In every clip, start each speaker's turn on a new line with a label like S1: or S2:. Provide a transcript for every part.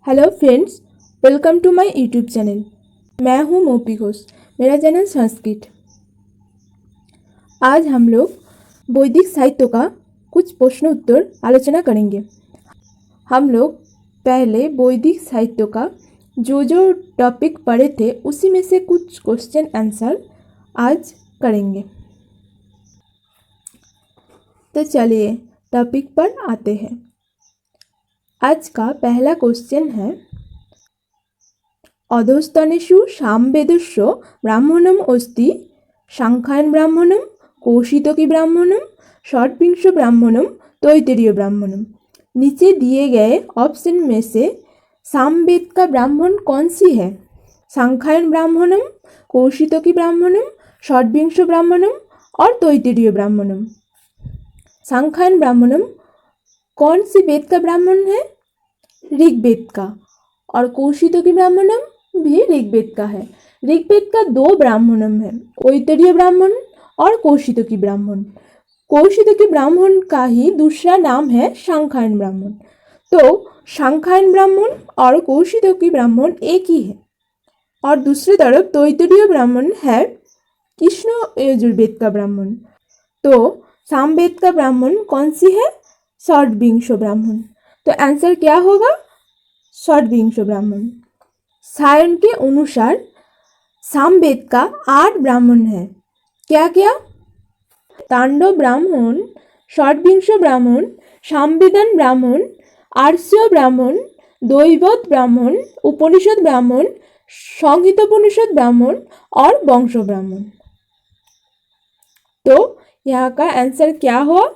S1: Hello friends, welcome to my YouTube channel. मैं हूं मोपी घोष। मेरा चैनल संस्कृत। आज हम लोग वैदिक साहित्य का कुछ प्रश्न उत्तर आलोचना करेंगे। हम लोग पहले वैदिक साहित्य का जो टॉपिक पढ़े थे उसी में से कुछ क्वेश्चन आंसर आज करेंगे। तो चलिए टॉपिक पर आते हैं। आज का पहला क्वेश्चन है, अधोस्तनेषु सामवेदस्य ब्राह्मणम अस्ति सांख्यायन ब्राह्मणम, कौशितकी ब्राह्मणम, षड्विंश ब्राह्मणम, तैत्तिरीय ब्राह्मणम। नीचे दिए गए ऑप्शन में से सामवेद का ब्राह्मण कौन सी है? सांख्यायन ब्राह्मणम, कौशितकी ब्राह्मणम, षड्विंश ब्राह्मणम और तैत्तिरीय ब्राह्मणम। सांख्यायन ब्राह्मणम कौन सी वेद का ब्राह्मण है? ऋग्वेद का। और कौशितकी ब्राह्मणम भी ऋग्वेद का है। ऋग्वेद का दो ब्राह्मणम है, तैत्तिरीय ब्राह्मण और कौशितकी ब्राह्मण। कौशितकी ब्राह्मण का ही दूसरा नाम है सांख्यायन ब्राह्मण। तो सांख्यायन ब्राह्मण और कौशितकी ब्राह्मण एक ही है। और दूसरी तरफ तैत्तिरीय ब्राह्मण है कृष्ण यजुर्वेद का ब्राह्मण। तो सामवेद का ब्राह्मण कौन सी है? षड्विंश ब्राह्मण। तो आंसर क्या होगा? षड्विंश ब्राह्मण। सायन के अनुसार सामवेद का 8 ब्राह्मण है। क्या क्या? तांडव ब्राह्मण, षड्विंश ब्राह्मण, सामवेदन ब्राह्मण, आर्ष्य ब्राह्मण, दैवत ब्राह्मण, उपनिषद ब्राह्मण, संहितोपनिषद ब्राह्मण और वंश ब्राह्मण। तो यहाँ का आंसर क्या हुआ?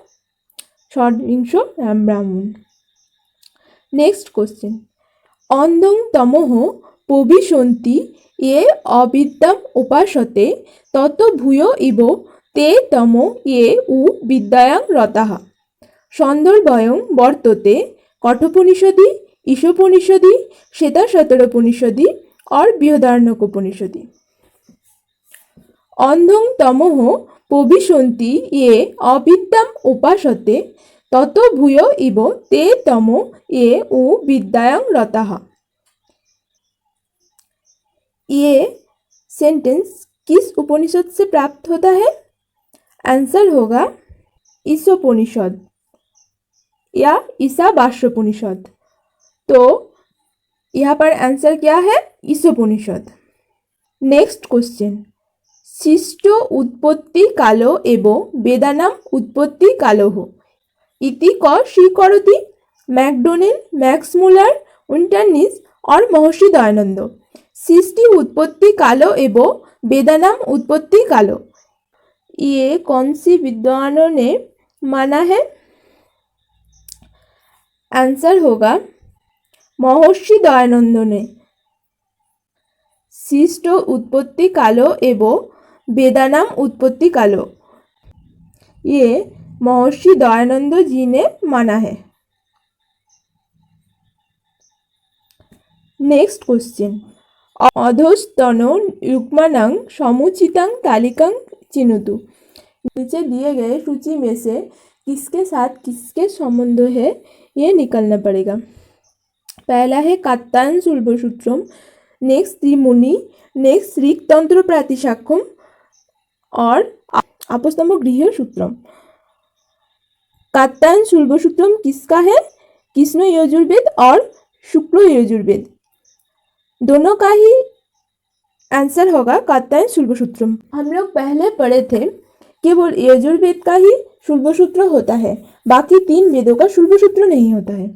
S1: षड्विंश ब्राह्मण। नेक्स्ट क्वेश्चन, अंधं तमोह प्रविशन्ति ये अविद्याम् उपासते ततो भूय इव ते तमो ये उ विद्यायां रताः। सन्दर्भयं वर्तते कठोपनिषदि, ईशोपनिषदि, श्वेताश्वतरोपनिषदि और बृहदारण्यकोपनिषदि। अंधं तमोह प्रविशन्ति ये अविद्याम् उपासते ततो भूय इव ते तमो ये उ विद्यायां रताः। ये सेंटेंस किस उपनिषद से प्राप्त होता है? आंसर होगा ईशोपनिषद या ईशावास्योपनिषद। तो यहाँ पर आंसर क्या है? ईशोपनिषद। नेक्स्ट क्वेश्चन, सृष्ट उत्पत्ति कालो एवं वेदानाम उत्पत्ति कालोः इति क स्वीकरोति? मैकडोनेल, मैक्स मुलर, उल्टरनिस और महर्षि दयानंद। सृष्टि उत्पत्ति कालो एवं वेदानाम उत्पत्ति कालो, ये कौन सी विद्वानों ने माना है? आंसर होगा महर्षि दयानंद ने। सृष्ट उत्पत्ति कालो एवं वेदानाम उत्पत्ति कालो, ये महर्षि दयानंद जी ने माना है। नेक्स्ट क्वेश्चन, अधोस्तनो युग्मानां समुचितां तालिकां चिनोतु। नीचे दिए गए सूची में से किसके साथ किसके संबंध है ये निकलना पड़ेगा। पहला है कात्यायन शुल्बसूत्रम, नेक्स्ट त्रिमुनि, नेक्स्ट ऋक्तंत्र प्रातिशाख्यम और आपस्तम्भ गृह सूत्रम। कात्यायन शुल्बसूत्रम किसका है? कृष्ण यजुर्वेद और शुक्ल यजुर्वेद दोनों का ही आंसर होगा कात्यायन शुल्बसूत्रम। हम लोग पहले पढ़े थे केवल यजुर्वेद का ही शुल्बसूत्र होता है, बाकी 3 वेदों का शुल्बसूत्र नहीं होता है।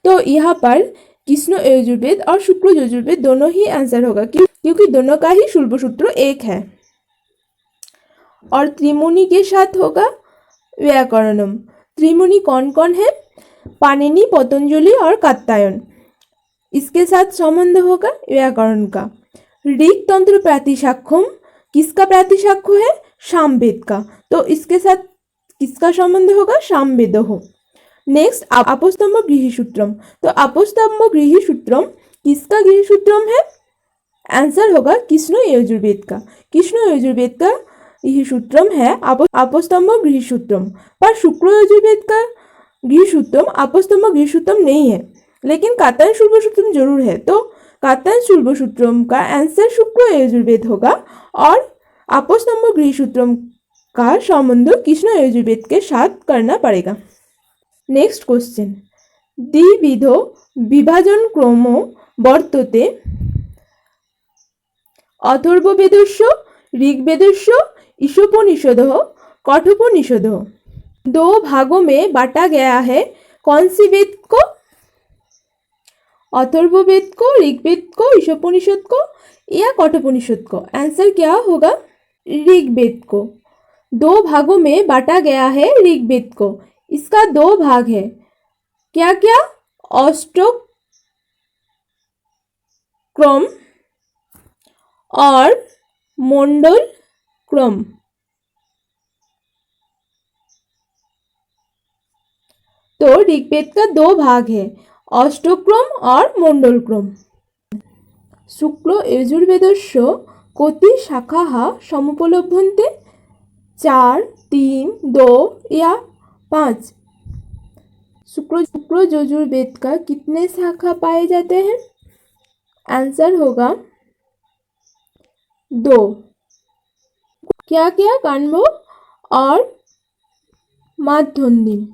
S1: तो यहाँ पर कृष्ण यजुर्वेद और शुक्ल यजुर्वेद दोनों ही आंसर होगा क्योंकि दोनों का ही शुल्बसूत्र एक है। और त्रिमुनि के साथ होगा व्याकरणम। त्रिमुनि कौन कौन है? पाणिनि, पतंजलि और कात्यायन। इसके साथ संबंध होगा व्याकरण का। ऋक्तंत्र प्रातिशाख्यम किसका प्रातिशाख्य है? सामवेद का। तो इसके साथ किसका संबंध होगा? सामवेदः। नेक्स्ट आपस्तम्भ गृह सूत्रम। तो आपस्तम्भ गृह सूत्रम किसका गृह सूत्रम है? आंसर होगा कृष्ण यजुर्वेद का। कृष्ण यजुर्वेद का यह सूत्रम है आपस्तम्भ गृह सूत्रम। पर शुक्ल यजुर्वेद का गृह सूत्रम आपस्तम्भ गृह सूत्रम नहीं है। लेकिन कात्यायन शुल्ब सूत्रम जरूर है। तो कात्यायन शुल्ब सूत्रम का आंसर शुक्ल यजुर्वेद होगा और आपस नंबर गृह सूत्रम का संबंध कृष्ण यजुर्वेद के साथ करना पड़ेगा। नेक्स्ट क्वेश्चन, द्विविधो विभाजन क्रम वर्तते अथर्ववेदस्य ऋग्वेदस्य ईशोपनिषदः कठोपनिषदः। दो भागों में बांटा गया है, कौन सी वेद को? अथर्ववेद को, ऋग्वेद को, ईशोपनिषद को या कठोपनिषद को? आंसर क्या होगा? ऋग्वेद को। दो भागों में बांटा गया है ऋग्वेद को। इसका दो भाग है, क्या क्या? अष्टक क्रम और मंडल क्रम। तो ऋग्वेद का दो भाग है, अष्टक्रम और मंडल क्रम। शुक्ल यजुर्वेदस्य कति शाखाः समुपलभ्यन्ते? 4, 3, 2 या 5? शुक्ल यजुर्वेद का कितने शाखा पाए जाते हैं? आंसर होगा 2। क्या क्या? काण्व और माध्यन्दिन।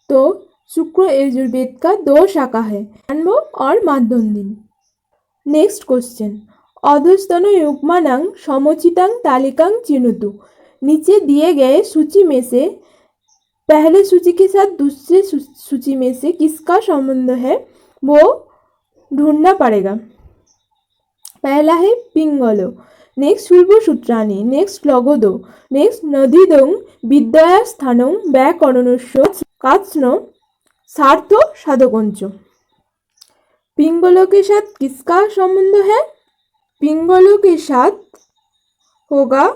S1: तो शुक्ल यजुर्वेद का दो शाखा है, काण्व और माध्यन्दिन। नेक्स्ट क्वेश्चन, अधस्तन युग्मानां समुचितां तालिकां चिनोतु। नीचे दिए गए सूची में से पहले सूची के साथ दूसरे सूची में से किसका संबंध है वो ढूंढना पड़ेगा। पहला है पिंगलो, नेक्स्ट शुल्बसूत्राणि, नेक्स्ट लघोदो, नेक्स्ट नदीदं विद्या स्थानं व्याकरणस्य कात्स्न सार्थ साधकंच। पिंगलो के साथ किसका संबंध है? पिंगलो के साथ होगा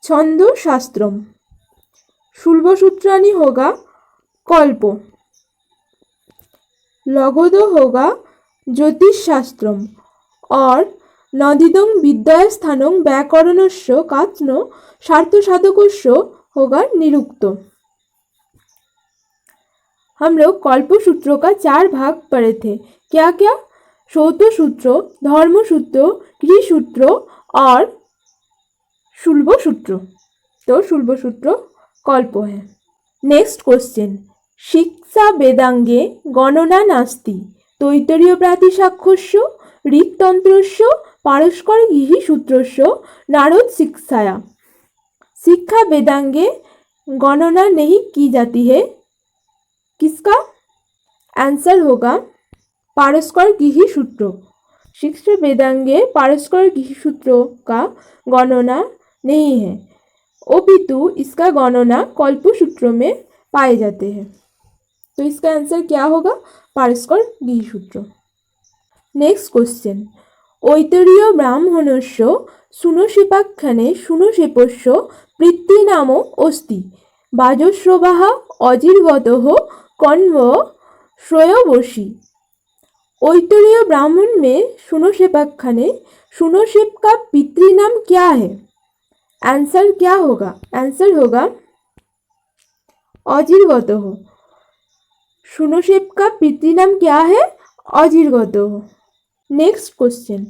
S1: छंद शास्त्रम, शुल्बसूत्राणि होगा कल्प, लघोदो होगा ज्योतिष शास्त्रम और नदीदं विद्या स्थानं व्याकरणस्य कात्स्न सार्थ साधकस्य होगा निरुक्त। हम लोग कल्प सूत्रों का 4 भाग पढ़े थे, क्या क्या? श्रौत सूत्र, धर्म सूत्र, क्री सूत्र और शुल्ब सूत्र। तो शुल्ब सूत्र कल्प है। नेक्स्ट क्वेश्चन, शिक्षा वेदांगे गणना नास्ति तैत्तिरीय प्रातिशाख्यस्य ऋक्तंत्रस्य पारस्कर गृही सूत्रस्य नारद शिक्षाया। शिक्षा वेदांगे गणना नहीं की जाती है, किसका? आंसर होगा पारस्कर गृही सूत्र। शिक्षा वेदांगे पारस्कर गृही सूत्रों का गणना नहीं है, अपितु इसका गणना कल्प सूत्रों में पाए जाते हैं। तो इसका आंसर क्या होगा? पारस्कर गृही सूत्र। नेक्स्ट क्वेश्चन, ऐतरीय ब्राह्मणस्य सुनशेपाख्याने सुनशेपस्य पितृनामो अस्ति वाजश्रवः अजिर्गतः कण्व श्रेयोवशी। ऐतरीय ब्राह्मण में सुनशेपाख्याने सुनशेप का पितृनाम क्या है? आंसर क्या होगा? आंसर होगा अजिर्गतः। सुनशेप का पितृनाम क्या है? अजिर्गतः। नेक्स्ट क्वेश्चन,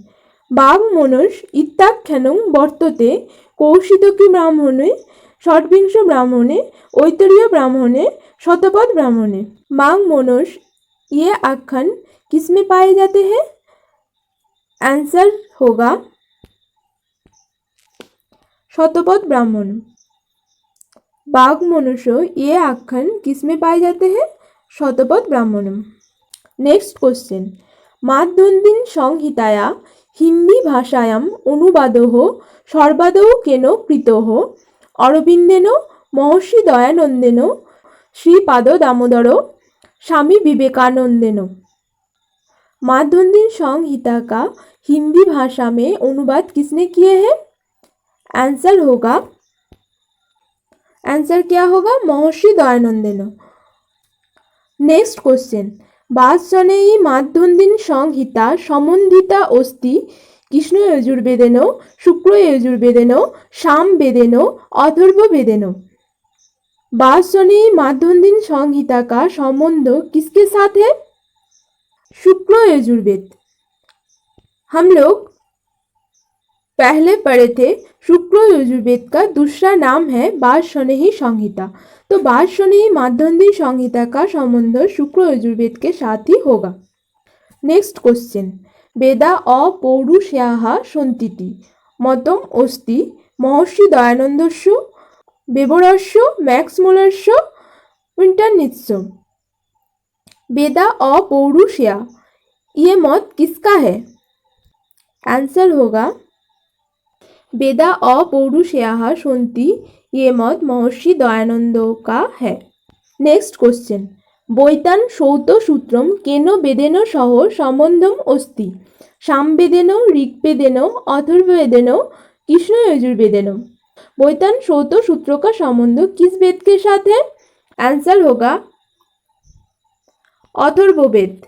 S1: वाग्मनस इत्याख्यानं वर्तते कौशितकी ब्राह्मणे, षड्विंश ब्राह्मणे, ऐतरीय ब्राह्मणे, शतपथ ब्राह्मणे। वाग्मनस ये आख्यान किसमें पाए जाते हैं? आंसर होगा शतपथ ब्राह्मण। वाग्मनस ये आख्यान किसमें पाए जाते हैं? शतपथ ब्राह्मणम। नेक्स्ट क्वेश्चन, माध्यन्दिन संहिताया हिंदी भाषायाम अनुवादः सर्वादौ केन कृतः? अरविंदेन, महर्षि दयानंदेन, श्रीपाद दामोदर, स्वामी विवेकानंदेन। माध्यन्दिन संहिता का हिंदी भाषा में अनुवाद किसने किए हैं? आंसर होगा, आंसर क्या होगा? महर्षि दयानंदेन। नेक्स्ट क्वेश्चन, वाचस्पति माध्यन्दिन संहिता संबंधिता अस्ति कृष्ण यजुर्वेदेनो शुक्ल यजुर्वेदेनो सामवेदेनो अथर्ववेदेनो। वासनेयी माध्यान्दिन संहिता का संबंध किसके साथ है? शुक्ल यजुर्वेद। हम लोग पहले पढ़े थे शुक्ल यजुर्वेद का दूसरा नाम है वासनेयी संहिता। तो वासनेयी माध्यान्दिन संहिता का संबंध शुक्ल यजुर्वेद के साथ ही होगा। नेक्स्ट क्वेश्चन, वेदा अपौरुषेयाः सन्तीति मतम अस्ति महर्षि दयानन्दस्य वेबरस्य मैक्समुलरस्य विंटरनित्स्य। वेदा अपौरुषेय, ये मत किसका है? आंसर होगा वेदा अपौरुषेयाः सन्ति, ये मत महर्षि दयानंद का है। नेक्स्ट क्वेश्चन, वैतान सौत सूत्रम केन वेदेन सह संबंधम अस्ति सामवेदेन ऋग्वेदेन अथर्ववेदेन कृष्ण यजुर्वेदेन। वैतान सौत सूत्र का संबंध किस वेद के साथ है? आंसर होगा अथर्ववेद।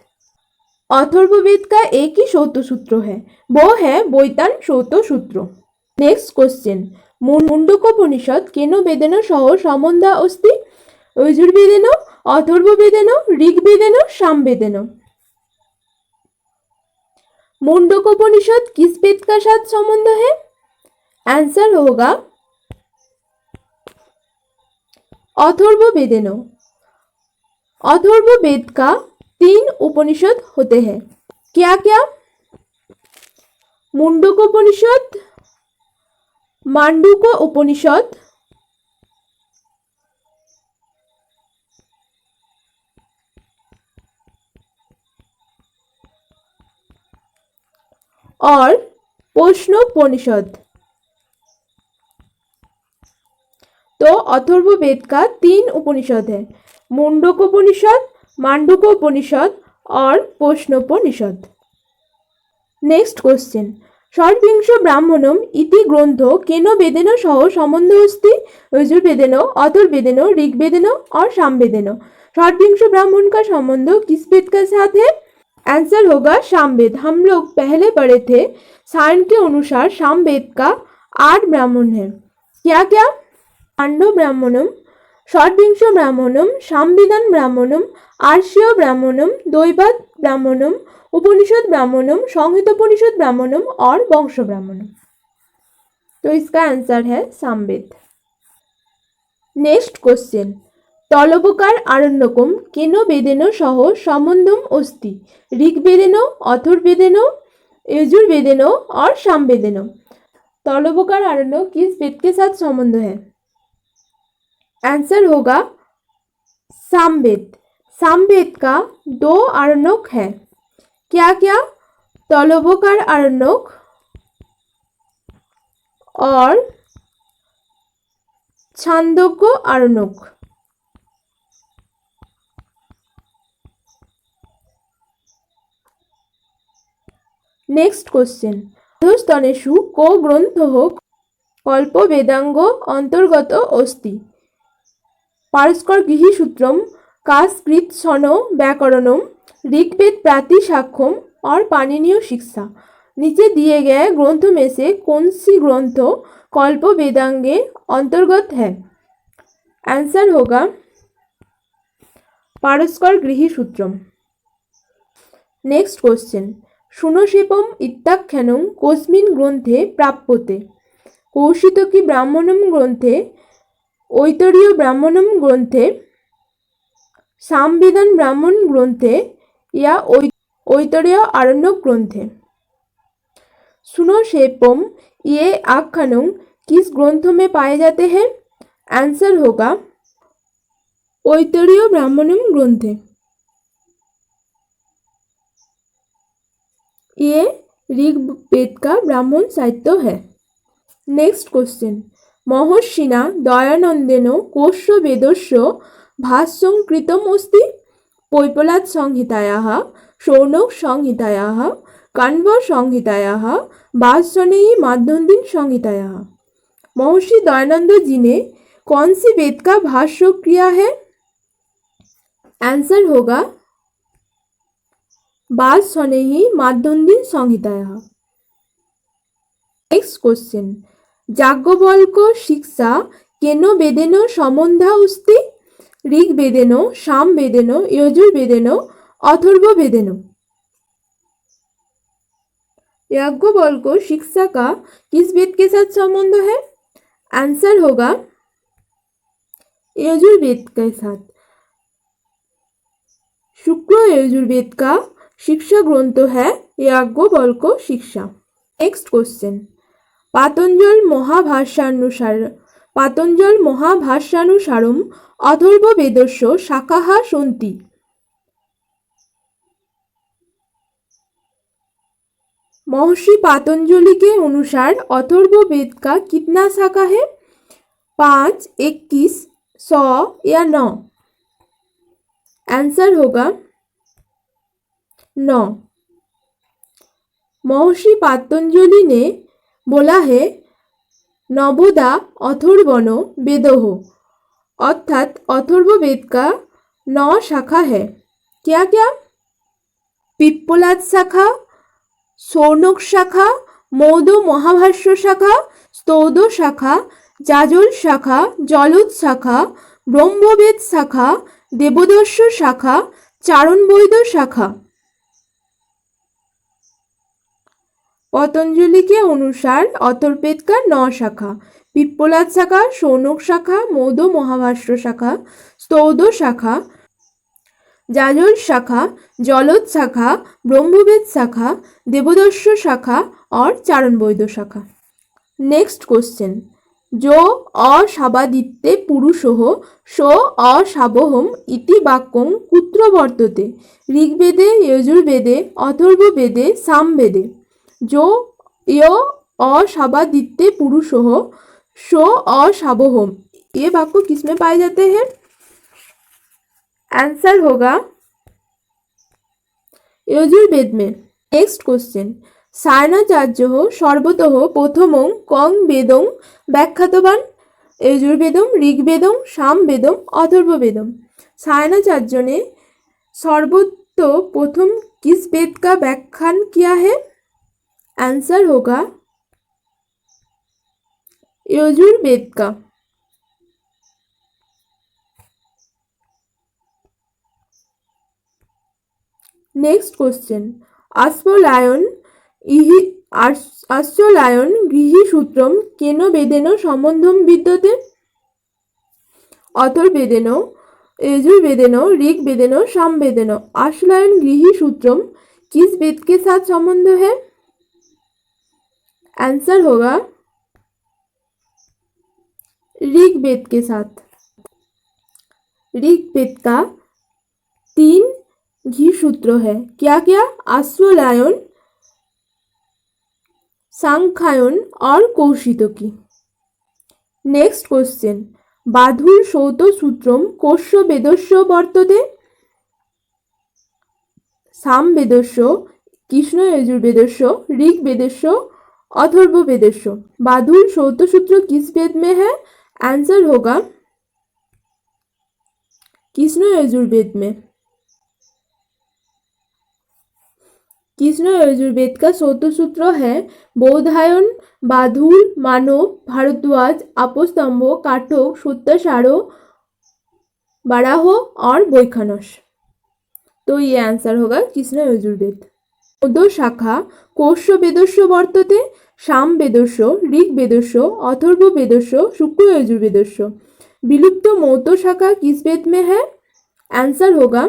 S1: अथर्ववेद का एक ही सौत सूत्र है, वो है वैतान सौत सूत्र। नेक्स्ट क्वेश्चन, मुंडकोपनिषद केन वेदेन सह संबंध अस्ति यजुर्वेदेन अथर्ववेदेन ऋग्वेदेन सामवेदेन। मुंडकोपनिषद किस वेद का साथ संबंध है? आंसर होगा अथर्ववेदेन। अथर्ववेद का 3 उपनिषद होते हैं। क्या क्या? मुंडकोपनिषद, मांडूक्य उपनिषद, और प्रश्नोपनिषद। तो अथर्ववेद का 3 उपनिषद है, मुंडकोपनिषद, मांडूक्योपनिषद और प्रश्नोपनिषद। नेक्स्ट क्वेश्चन, षड्विंश ब्राह्मणम इति ग्रंथ केन वेदेन सह संबंध अस्ति यजुर्वेदेन अथर्ववेदेन ऋग्वेदेन और सामवेदेन। षड्विंश ब्राह्मण का संबंध किस वेद के साथ है? आंसर होगा सामवेद। हम लोग पहले पढ़े थे सारण के अनुसार सामवेद का 8 ब्राह्मण है। क्या क्या? पांडव ब्राह्मणम, षड्विंश ब्राह्मणम, सामवेदन ब्राह्मणम, आर्ष्य ब्राह्मणम, द्वैवाद ब्राह्मणम, उपनिषद ब्राह्मणम, संहितोपनिषद ब्राह्मणम और वंश ब्राह्मणम। तो इसका आंसर है सामवेद। नेक्स्ट क्वेश्चन, तलबकार आरण्यकम केन वेदेन सह संबंधम अस्ति ऋग्वेदेन अथर्ववेदेन यजुर्वेदेन और सामवेदेन। तलबकार आरण्य किस वेद के साथ संबंध है? आंसर होगा सामवेद। सामवेद का 2 आरण्यक है। क्या क्या? तलबकार आरण्यक और छांदोग्य आरण्यक। नेक्स्ट क्वेश्चन, अधस्तनेषु को ग्रन्थः कल्प वेदांग अंतर्गत अस्ति पारस्कर गृहीसूत्रम कास्कृत सनो व्याकरणम ऋग्वेद प्रातिशाख्यम और पाणिनीय शिक्षा। नीचे दिए गए ग्रंथों में से कौन सी ग्रंथ कल्प वेदांगे अंतर्गत है? आंसर होगा पारस्कर गृहीसूत्रम। नेक्स्ट क्वेश्चन, शुनशेपम इत्याख्यानं कस्मिन् ग्रन्थे प्राप्यते? कौशितकी ब्राह्मणम ग्रन्थे, ऐतरेय ब्राह्मणम ग्रन्थे, सामवेदन ब्राह्मण ग्रन्थे या ऐतरेय आरण्यक ग्रन्थे। शुनशेपम ये आख्यान किस ग्रंथ में पाए जाते हैं? आंसर होगा ऐतरेय ब्राह्मणम ग्रंथे। ये ऋग्वेद का ब्राह्मण साहित्य है। नेक्स्ट क्वेश्चन, महर्षिना दयानंदेन कस्य वेदस्य भाष्यं कृतम् अस्ति? पैपलाद संहितायाः, शौनक संहितायाः, काण्व संहितायाः, वासनेयी माध्यान्दिन संहितायाः। महर्षि दयानंद जी ने कौन सी वेद का भाष्य किया है? आंसर होगा वासनेयी माध्यान्दिन संहितायाः। नेक्स्ट क्वेश्चन, याज्ञवल्क शिक्षा केन वेदेन सम्बन्धा अस्ति? ऋग्वेदेन, सामवेदेन, यजुर्वेदेन, अथर्ववेदेन। याज्ञवल्क शिक्षा का किस वेद के साथ संबंध है? आंसर होगा यजुर्वेद के साथ। शुक्ल यजुर्वेद का शिक्षा ग्रंथ है याज्ञवल्क शिक्षा। नेक्स्ट क्वेश्चन, पातंजल महाभाष्यानुसारम अथर्ववेदस्य शाखाः सन्ति। महर्षि पातंजलि के अनुसार अथर्ववेद का कितना शाखा है? 5, 21, 100 या 9? आंसर होगा 9। महर्षि पातंजलि ने बोला है नवोदा अथर्वणो वेदोः, अर्थात अथर्ववेद का 9 शाखा है। क्या क्या? पिप्पलाद शाखा, शौनक शाखा, मौद महाभाष्य शाखा, स्तौद शाखा, जाजल शाखा, जलद शाखा, ब्रह्मवेद शाखा, देवदर्श शाखा, चारणवैद शाखा। पतंजलि के अनुसार अथर्ववेद का 9 शाखा, पिप्पलाद शाखा, शौनक शाखा, मौद महाभाष्य शाखा, स्तौद शाखा, जाजल शाखा, जलद शाखा, ब्रह्मवेद शाखा, देवदर्श शाखा और चारणवैद शाखा। नेक्स्ट क्वेश्चन, जो अशाबादित्ते पुरुषः स अशावहम् इति वाक्यं कुत्र वर्तते? ऋग्वेदे, यजुर्वेदे, अथर्ववेदे, सामवेदे। जो अशाबादित्ते पुरुषः स अशावहम्, ये वाक्य किसमें पाए जाते हैं? आंसर होगा यजुर्वेद में। नेक्स्ट क्वेश्चन, सायणाचार्यः सर्वतः प्रथमं कं वेदं व्याख्यातवान्? यजुर्वेदम, ऋग्वेदम, सामवेदम, अथर्ववेदम। सायणाचार्य ने सर्वतः प्रथम किस वेद का व्याख्यान किया है? आंसर होगा यजुर्वेद का। नेक्स्ट क्वेश्चन, आश्वलायन गृहीसूत्रम केन वेदेन सम्बन्धं विद्यते? अथर्ववेदेन, यजुर्वेदेन, ऋग्वेदेन, सामवेदेन। आश्वलायन गृहीसूत्रम किस वेद के साथ संबंध है? आंसर होगा ऋग्वेद के साथ। ऋग्वेद का 3 गृहीसूत्र है। क्या क्या? आश्वलायन, सांख्यायन और कौशितकी। नेक्स्ट क्वेश्चन, बाधुर सौत सूत्रम कस्य वेदस्य वर्तते? सामवेदस्य, कृष्ण यजुर्वेदस्य, ऋग्वेदस्य, अथर्ववेदस्य। बाधुर सौत सूत्र किस वेद में है? आंसर होगा कृष्ण यजुर्वेद में। कृष्ण यजुर्वेद का सौत सूत्र है बोधायन, बाधुर, मानव, भारद्वाज, आपस्तंभ, काठक, सूत्रसारो, बाराह और वैखानस। तो ये आंसर होगा कृष्ण यजुर्वेद। मौद शाखा कस्य वेदस्य वर्तते? सामवेदस्य, ऋग्वेदस्य, अथर्ववेदस्य, शुक्ल यजुर्वेदस्य। विलुप्त मौत शाखा किस वेद में है? आंसर होगा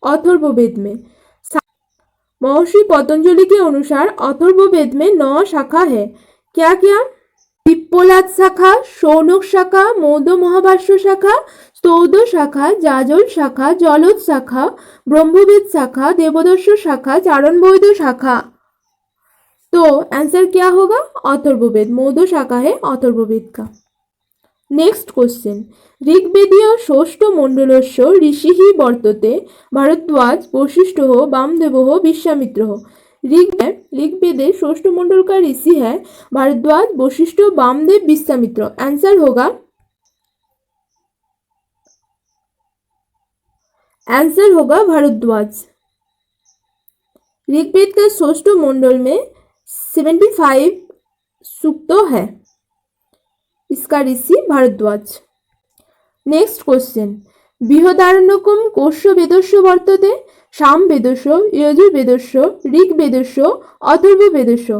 S1: अथर्ववेद में। महर्षि पतंजलि के अनुसार अथर्ववेद में 9 शाखा है। क्या क्या? पिप्पलाद शाखा, शौनक शाखा, मौद महाभाष्य शाखा, स्तौद शाखा, जाजल शाखा, जलद शाखा, ब्रह्मवेद शाखा, देवदर्श शाखा, चारणवैद शाखा। तो आंसर क्या होगा? अथर्ववेद। मौद शाखा है अथर्ववेद का। नेक्स्ट क्वेश्चन, ऋग्वेदीय षष्ठ मंडलस्य ऋषिः वर्तते भारद्वाज, वशिष्ठः, वामदेवः, विश्वामित्रः। ऋग्वेदे षष्ठ मंडल का ऋषि है भारद्वाज, वशिष्ठ, वामदेव, विश्वामित्र। आंसर होगा भारद्वाज। ऋग्वेद का षष्ठ मंडल में 75 सूक्तो है। इसका ऋषि भारद्वाज। नेक्स्ट क्वेश्चन, बृहदारण्यकम कोश वेदस्य वर्तते, सामवेदस्य, यजुर्वेदस्य, ऋग्वेदस्य, अथर्ववेदस्य।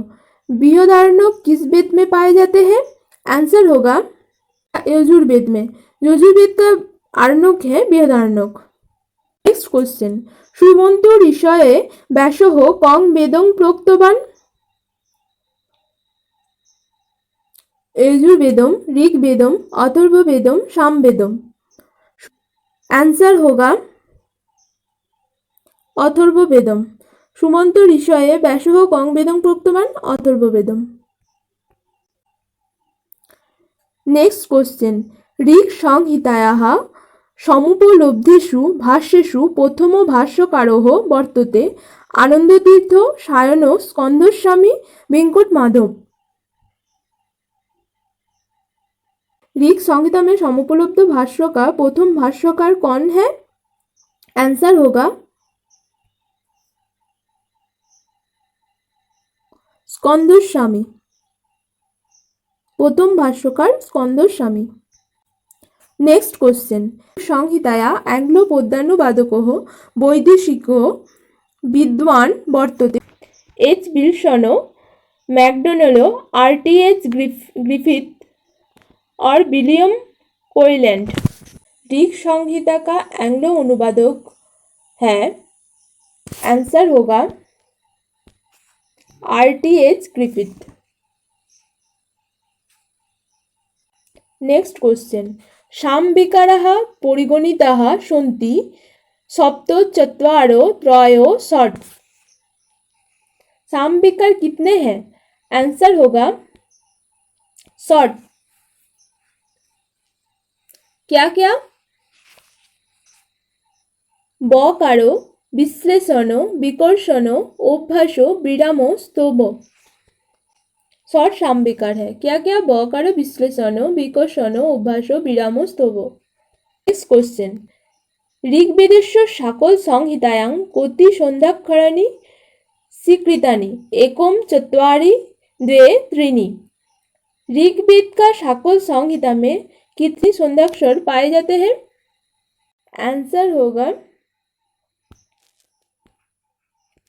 S1: बृहदारण्यक किस वेद में पाए जाते हैं? आंसर होगा यजुर्वेद में। यजुर्वेद का आरण्यक है बृहदारण्यक। नेक्स्ट क्वेश्चन, श्रीमंत ऋषये व्यासः कं वेदं प्रोक्तवान्? यजुर्वेदम, ऋग्वेदम, अथर्ववेदम, सामवेदम। आंसर होगा अथर्ववेदम। सुमंत ऋषये व्यासः कं वेदं प्रोक्तवान्? अथर्ववेदम। नेक्स्ट क्वेश्चन, ऋक् संहितायाः समुपलब्धेषु भाष्येषु प्रथमो भाष्यकारः वर्तते आनन्दतीर्थ, सायन, स्कंदस्वामी, वेंकटमाधव। ऋक् संहिता में समुपलब्ध भाष्य का प्रथम भाष्यकार कौन है? आंसर होगा स्कंदस्वामी। प्रथम भाष्यकार स्कंदस्वामी। नेक्स्ट क्वेश्चन, संहिताया एंग्लो पद्यानुवादकः वैदेशिको विद्वान् वर्तते। H Wilson, Macdonell, R T H. Griffith और विलियम कोइलैंड। ऋक् संहिता का एंग्लो अनुवादक है, आंसर होगा आर.टी.एच. ग्रिफिथ। नेक्स्ट क्वेश्चन, सामविकाराः परिगणिताः सन्ति सप्त, चत्वारो, त्रयो, षट्। सामविकार कितने हैं? आंसर होगा षट्। क्या क्या? बकारो, विश्लेषण, विकर्षण, अभ्यास, विराम, स्तव। षट् सामविकार है। क्या क्या? बकारो, विश्लेषण, विकर्षण, अभ्यास, विराम, स्तव। नेक्स्ट क्वेश्चन, ऋग्वेदस्य सकल संहितायां कति सन्ध्याक्षराणि स्वीकृतानि? एकम, चत्वारि, द्वे, त्रीणि। ऋग्वेद का सकल संहिता में कितने संध्याक्षर पाए जाते हैं? आंसर होगा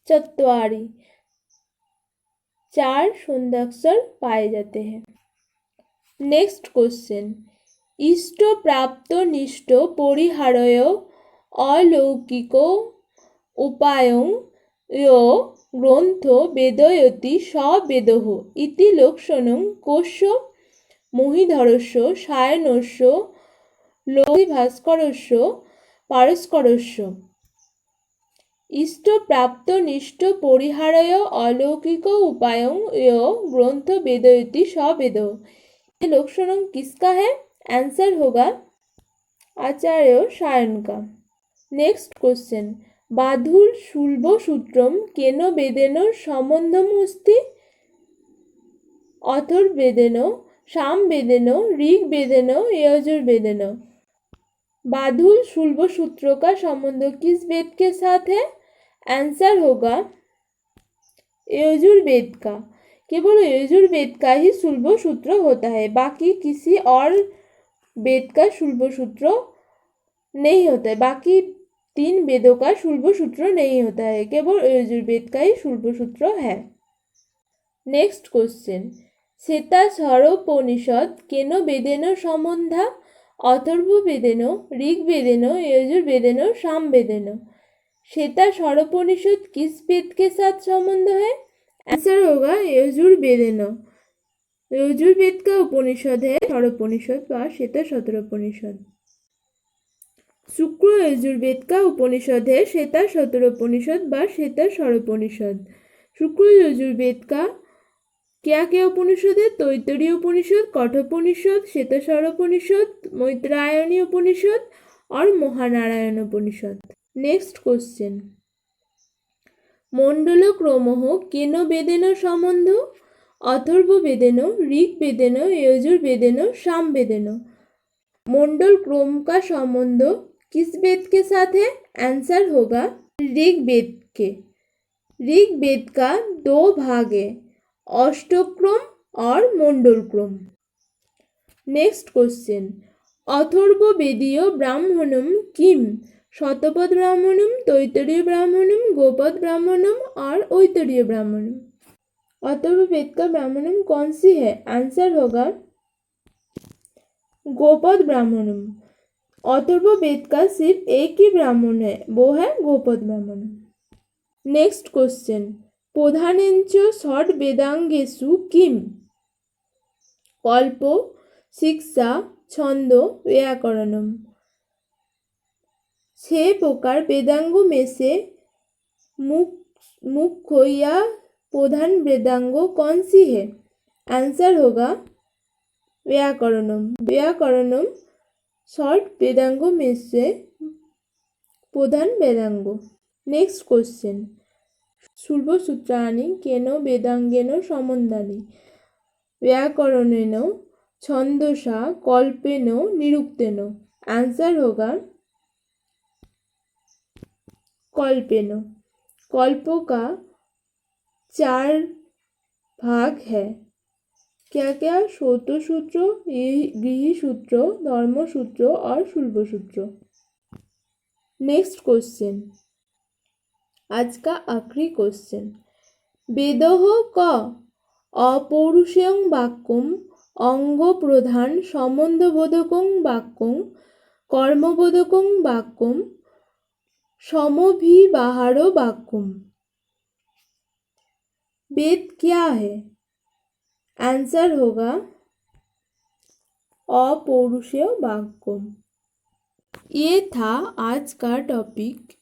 S1: चत्वारि। 4 संध्याक्षर पाए जाते हैं। नेक्स्ट क्वेश्चन, इष्ट प्राप्त निष्ठ परिहारय अलौकिको उपायं यो ग्रंथ वेदयति स वेदः इति लक्षणं कस्य महिधरस्य, सायनस्य, लोहिभास्करस्य, पारस्करस्य। इष्ट प्राप्त निष्ठ परिहारय अलौकिक उपायं यो ग्रंथ वेदयति स वेदः। ये लक्षणं किसका है? आंसर होगा आचार्य सायन का। नेक्स्ट क्वेश्चन, बाधुर शुल्ब सूत्रम केन वेदेन संबंधम अस्ति? अथर्ववेदेन, सामवेदेन, ऋग्वेदेन, यजुर्वेदेन। बाधुर शुल्ब सूत्र का संबंध किस वेद के साथ है? आंसर होगा यजुर्वेद का। केवल यजुर्वेद का ही शुल्ब सूत्र होता है, बाकी किसी और वेद का शुल्ब सूत्र नहीं होता है। बाकी 3 वेदों का शुल्ब सूत्र नहीं होता है, केवल यजुर्वेद का ही शुल्ब सूत्र है। नेक्स्ट क्वेश्चन, श्वेतास्वरोपनिषद केन वेदेन सम्बन्धा? अथर्ववेदेन, ऋग्वेदेन, यजुर्वेदेन, सामवेदेन। श्वेतास्वरोपनिषद किस वेद के साथ संबंध है? आंसर होगा यजुर्वेदेन। यजुर्वेद का उपनिषद है स्वरोपनिषद व श्वेतास्वरोपनिषद। शुक्र यजुर्वेद का उपनिषद है श्वेतास्वरोपनिषद व श्वेतास्वरोपनिषद। शुक्र यजुर्वेद का क्या क्या उपनिषद है? तैत्तिरीय उपनिषद, कठोपनिषद, श्वेतास्वरोपनिषद, मैत्रायणी उपनिषद और महानारायण उपनिषद। नेक्स्ट क्वेश्चन, मंडल क्रम केन वेदेन संबंध? अथर्ववेदेन, ऋग्वेदेन, यजुर्वेदेन, सामवेदेन। मंडल क्रम का संबंध किस वेद के साथ है? आंसर होगा ऋग्वेद के। ऋग्वेद का 2 भाग है, अष्टक्रम और मंडलक्रम। नेक्स्ट क्वेश्चन, अथर्ववेदीय ब्राह्मणम किम? शतपथ ब्राह्मणम, तैत्तिरीय ब्राह्मणम, गोपद ब्राह्मणम और ऐतरेय ब्राह्मणम। अथर्ववेद का ब्राह्मणम कौन सी है? आंसर होगा गोपद ब्राह्मणम। अथर्ववेद का सिर्फ एक ही ब्राह्मण है, वो है गोपद ब्राह्मणम। नेक्स्ट क्वेश्चन, प्रधानेंच षट् वेदांगेषु किम? कल्प, शिक्षा, छंद, व्याकरणम। 6 प्रकार वेदांग में से मुख्य या प्रधान वेदांग कौन सी है? आंसर होगा व्याकरणम। व्याकरणम 6 वेदांग में से प्रधान वेदांग। नेक्स्ट क्वेश्चन, पूर्वसूत्राणि केन वेदांगेन संबन्धानि? व्याकरणेन, छंदसा, कल्पेन, निरुक्तेन। आंसर होगा कल्पेन। कल्प का 4 भाग है, क्या क्या? श्रोतसूत्र, गृह्यसूत्र, धर्मसूत्र और शुल्बसूत्र। नेक्स्ट क्वेश्चन, आज का आखिरी क्वेश्चन, वेदः क अपौरुषेयं वाक्यम अंग प्रधान संबंधबोधकं वाक्यं कर्मबोधकं वाक्यं समभिव्याहार वाक्यम। वेद क्या है? आंसर होगा अपौरुषेय वाक्यम। ये था आज का टॉपिक।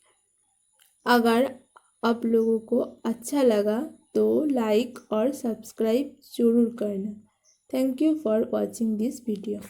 S1: अगर आप लोगों को अच्छा लगा तो लाइक और सब्सक्राइब जरूर करना। Thank you for watching this video.